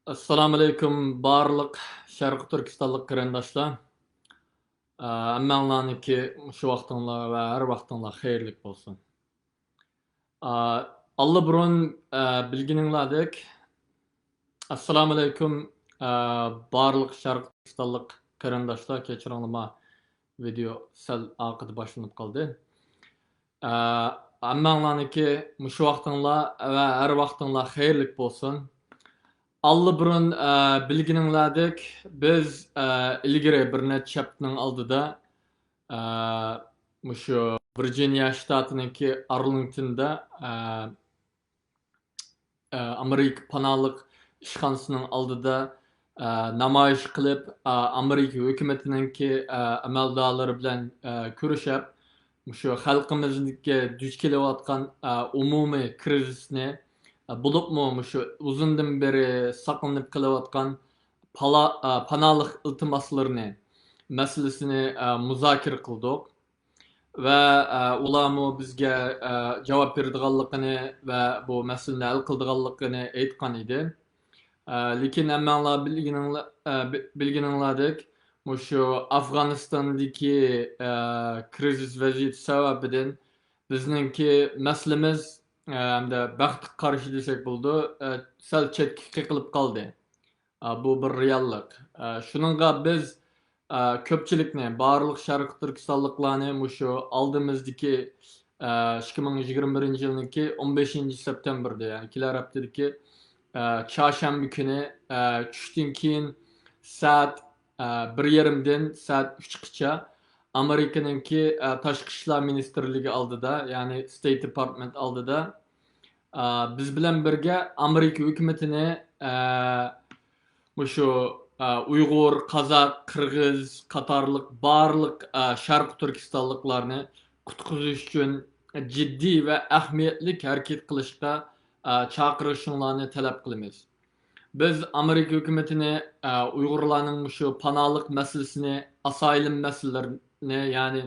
Assalamu alaykum barliq Sharq Turkistonlik qarindoshlar. Hammanglarniki shu vaqtinglar va har vaqtinglar xayrli bo'lsin. Allaburun bilgininglardek Assalamu alaykum barliq Sharq Turkistonlik qarindoshlar. Kechiringlar, video sal oqida boshlanib qoldi. Hammanglarniki shu vaqtinglar va har vaqtinglar xayrli bo'lsin. Allaburun bilgininglardek biz ilgari bir necha haftaning oldida shu Virginia shtatiniki Arlingtonda Amerika panohlik ishxonasining oldida namoyish qilib Amerika hukumatiningki amaldorlari bilan ko'rishib shu xalqimizniki duch kelayotgan umumiy krizisni bulupmu şu uzundan beri saklanıp kalıvatkan panalık iltimaslarını meselesini muzakir kıldık ve ulamı bizge cevap verdiğallıkını ve bu meseleni el kıldığı aytkan idi. Lekin emmanlar bilgininglardek şu Afganistan'daki kriz vaziyeti sebebinden bizninki meselemiz hamda baxtga qarshi desak bo'ldi, sal chetga qilib qoldi. Bu bir reallik. Shuningga biz ko'pchilikni, barliq Sharq Turkistonliklarni shu oldimizdagi 2021-yilniki 15-septemberda, ya'ni kelar haftadagi chorshanba kuni tushdan keyin soat 1:30dan soat 3gacha Amerika'nınki Tashqi ishlar ministrligi oldida, ya'ni State Department oldida biz bilan birga Amerika hukumatini shu Uyg'ur, Qozoq, Qirg'iz qatorliq barliq Sharq Turkistonliklarni qutqizish uchun jiddiy va ahamiyatli harakat qilishga chaqirishinglarni talab qilamiz. Biz Amerika hukumatini Uyg'urlarning shu panohlik masalasini, asylum meselelerini, yani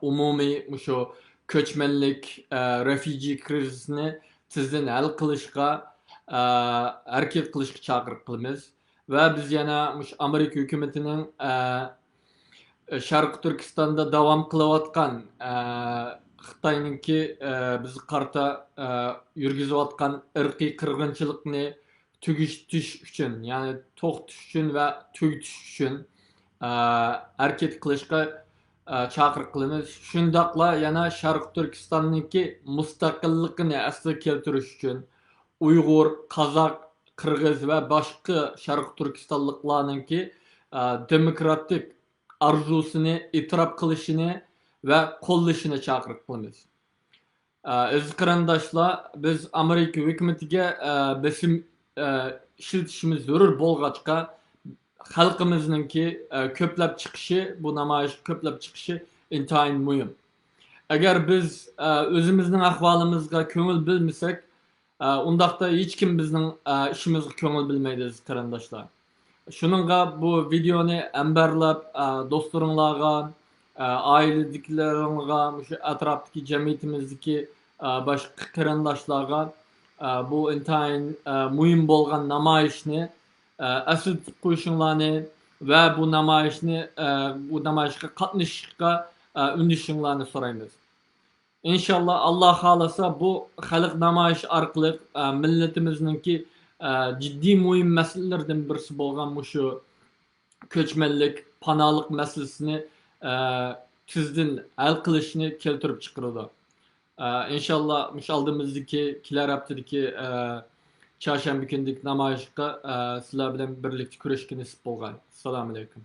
umumiy shu ko'chmanlik, refugee krizisini tezdan hal qilishga harakat qilishga chaqiriq qilamiz va biz yana Amerika hukumatining Sharq Turkistonda davom qilayotgan Xitoyninki biz qarta yurgizayotgan irqiy qirg'inchilikni tugutish uchun, ya'ni to'xtatish uchun va tugutish uchun harakat qilishga chaqiriq qilamiz. Shundaqla yana Sharq Turkistonniki mustaqilligini asliga keltirish uchun Uyg'ur, Qozoq, Qirg'iz va boshqa Sharq Turkistonliklarningki demokratik arzusini e'tirof qilishini va qo'llashini chaqiriq qilamiz. Aziz qarindoshlar, biz Amerika hukumatiga besim ishlatishimiz zarur bo'lg'achqa xalqimizningki ko'plab chiqishi, bu namoyish ko'plab chiqishi intayin muhim. Agar biz o'zimizning ahvolimizga ko'ngil bilmasak, undaqda hech kim bizning ishimizga ko'ngil bilmaydi aziz qarindoshlar. Shuningga bu videoni ambarlab do'stlaringlarga, oiladagilaringga, shu atrofdagi jamiyatimizdagi boshqa qarindoshlarga bu intayin muhim bo'lgan namoyishni asl qo'yishinglarni va bu namoyishga qatnashishga undashinglarni so'raymiz. İnşallah Allah xolasa bu xalq namoyishi orqali millatimizningki ciddi muhim masalalardan birisi bo'lgan shu ko'chmanlik, panohlik masalasini tizdan hal qilishni keltirib chiqaradi. İnşallah oldimizdagi kelar haftadagi chorshanba kunlik namoyishga sizlar bilan birlikda kurashga nasib bo'lgan. Assalomu alaykum.